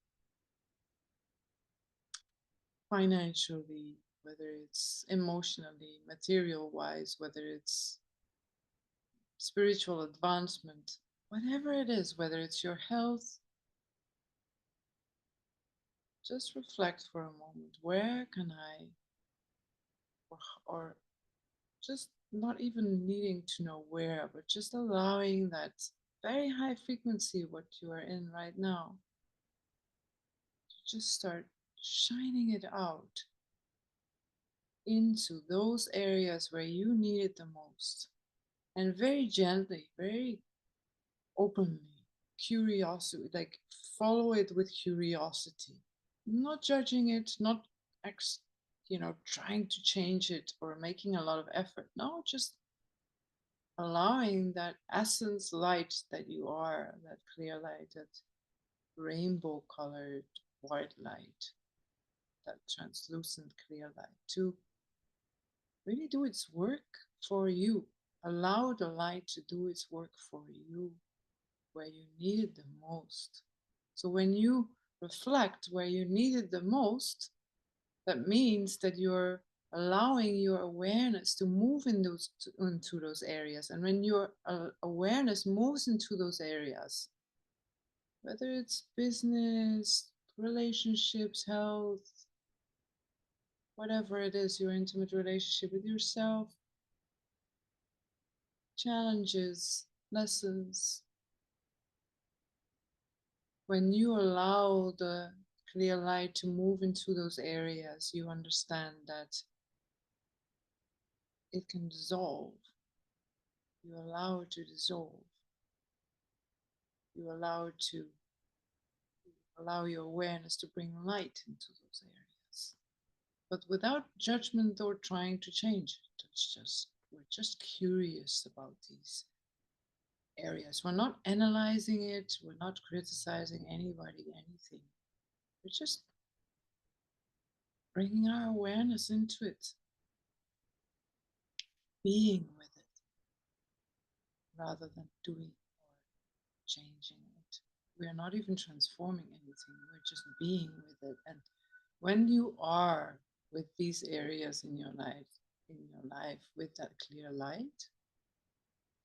financially, whether it's emotionally, material wise, whether it's spiritual advancement, whatever it is, whether it's your health, just reflect for a moment. Where can I, or just not even needing to know where, but just allowing that very high frequency, what you are in right now, to just start shining it out into those areas where you need it the most. And very gently, very openly, curiosity, like follow it with curiosity, not judging it, not trying to change it or making a lot of effort. No, just allowing that essence light that you are, that clear light, that rainbow colored white light, that translucent clear light, to really do its work for you. Allow the light to do its work for you where you need it the most. So when you reflect where you need it the most, that means that you're allowing your awareness to move into those areas. And when your awareness moves into those areas, whether it's business, relationships, health, whatever it is, your intimate relationship with yourself, challenges, lessons, when you allow the clear light to move into those areas, you understand that it can dissolve. You allow it to dissolve. You allow your awareness to bring light into those areas, but without judgment or trying to change it. We're just curious about these areas. We're not analyzing it. We're not criticizing anybody, anything. We're just bringing our awareness into it, being with it, rather than doing or changing it. We are not even transforming anything. We're just being with it. And when you are with these areas in your life with that clear light,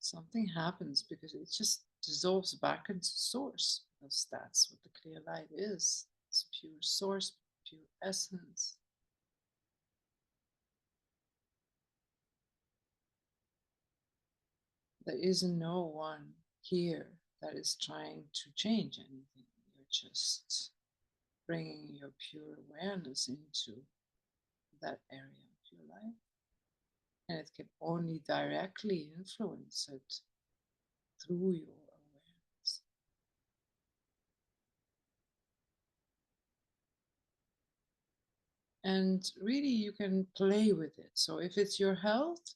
something happens, because it just dissolves back into source, because that's what the clear light is. It's pure source, pure essence. There is no one here that is trying to change anything. You're just bringing your pure awareness into that area of your life. And it can only directly influence it through your awareness. And really, you can play with it. So if it's your health,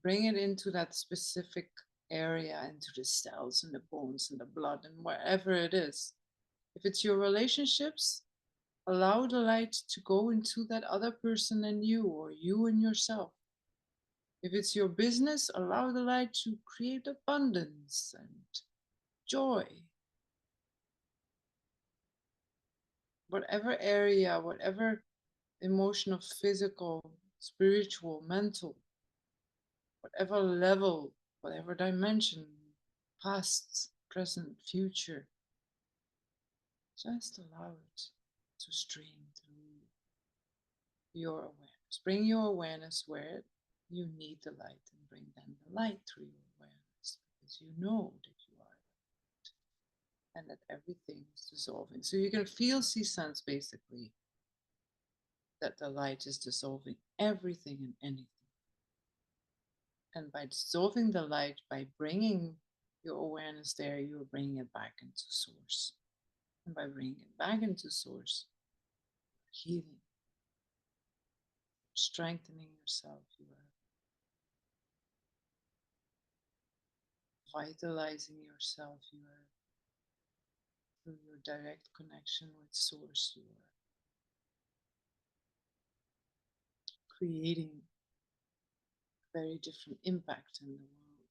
bring it into that specific area, into the cells and the bones and the blood and wherever it is. If it's your relationships, allow the light to go into that other person and you, or you and yourself. If it's your business, allow the light to create abundance and joy. Whatever area, whatever emotional, physical, spiritual, mental, whatever level, whatever dimension, past, present, future, just allow it to stream through your awareness. Bring your awareness where you need the light, and bring then the light through your awareness, because you know that you are light and that everything is dissolving. So you can feel, see, sense basically that the light is dissolving everything and anything. And by dissolving the light, by bringing your awareness there, you are bringing it back into source. And by bringing it back into source, healing, strengthening yourself, you are vitalizing yourself, you are through your direct connection with source, you are creating a very different impact in the world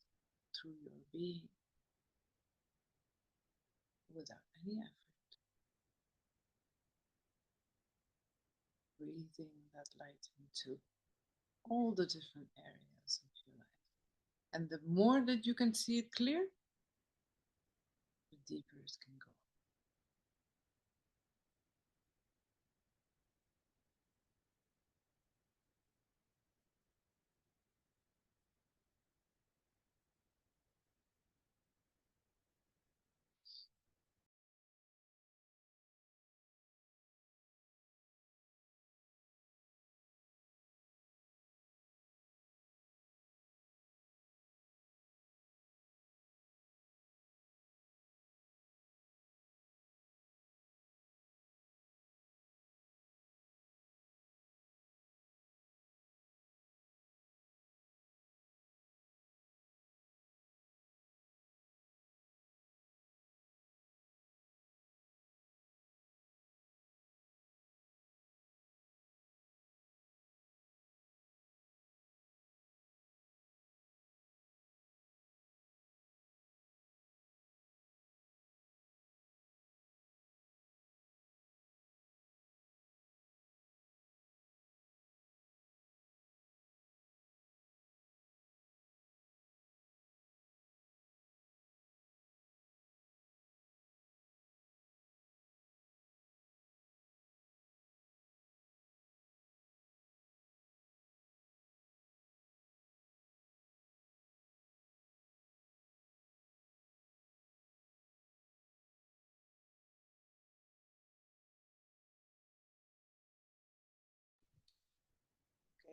through your being without any effort. Breathing that light into all the different areas of your life. And the more that you can see it clear, the deeper it can go.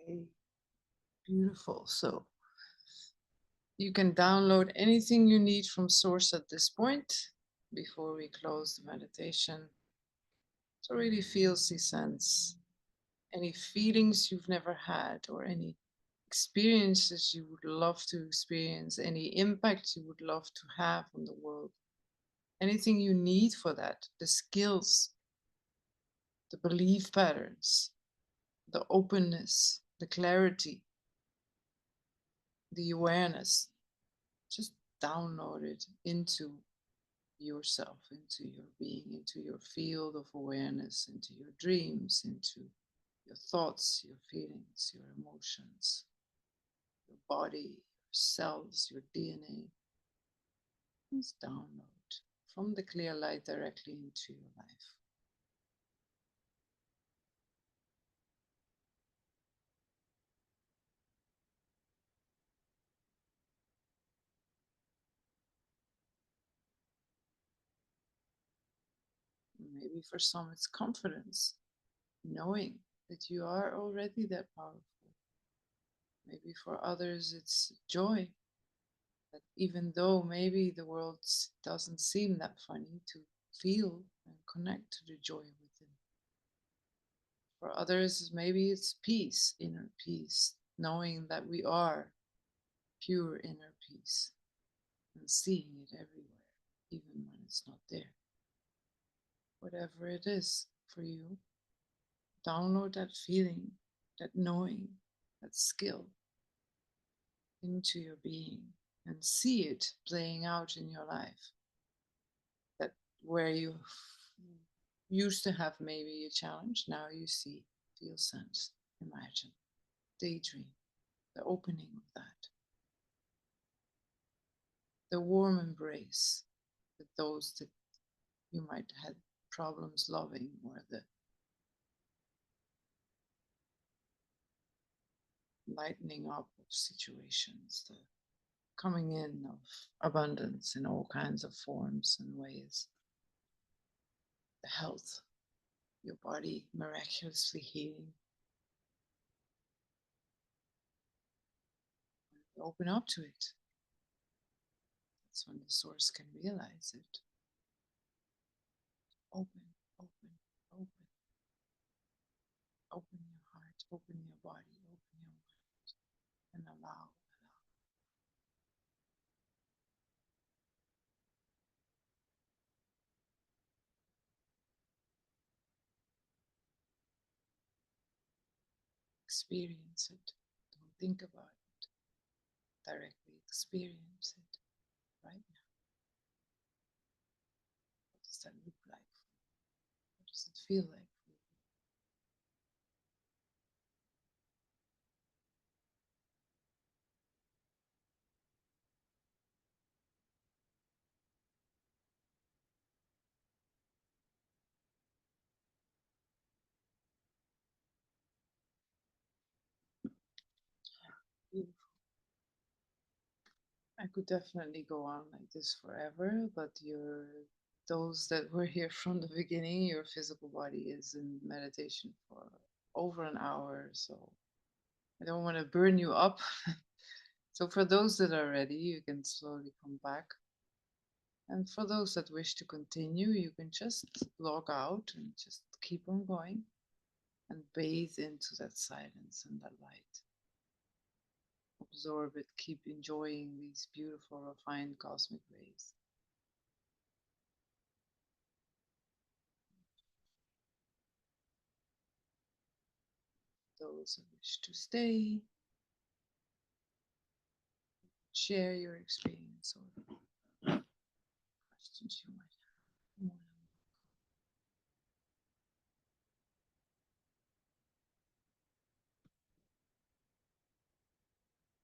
Okay, beautiful. So you can download anything you need from source at this point before we close the meditation. So really feel, see, sense any feelings you've never had, or any experiences you would love to experience, any impact you would love to have on the world, anything you need for that, the skills, the belief patterns, the openness, the clarity, the awareness. Just download it into yourself, into your being, into your field of awareness, into your dreams, into your thoughts, your feelings, your emotions, your body, your cells, your DNA. Just download from the clear light directly into your life. Maybe for some it's confidence, knowing that you are already that powerful. Maybe for others it's joy, that even though maybe the world doesn't seem that funny, to feel and connect to the joy within. For others, maybe it's peace, inner peace, knowing that we are pure inner peace and seeing it everywhere, even when it's not there. Whatever it is for you, download that feeling, that knowing, that skill into your being and see it playing out in your life. That where you used to have maybe a challenge, now you see, feel, sense, imagine, daydream, the opening of that, the warm embrace with those that you might have problems loving, or the lightening up of situations, the coming in of abundance in all kinds of forms and ways, the health, your body miraculously healing. Open up to it. That's when the source can realize it. Open, open, open. Open your heart, open your body, open your mind, and allow. Experience it. Don't think about it. Directly experience it right now. What does that look like? What does it feel like? Beautiful. I could definitely go on like this forever, but those that were here from the beginning, your physical body is in meditation for over an hour, so I don't want to burn you up. So for those that are ready, you can slowly come back. And for those that wish to continue, you can just log out and just keep on going and bathe into that silence and that light. Absorb it, keep enjoying these beautiful, refined cosmic rays. Those who wish to stay, share your experience or questions you might have.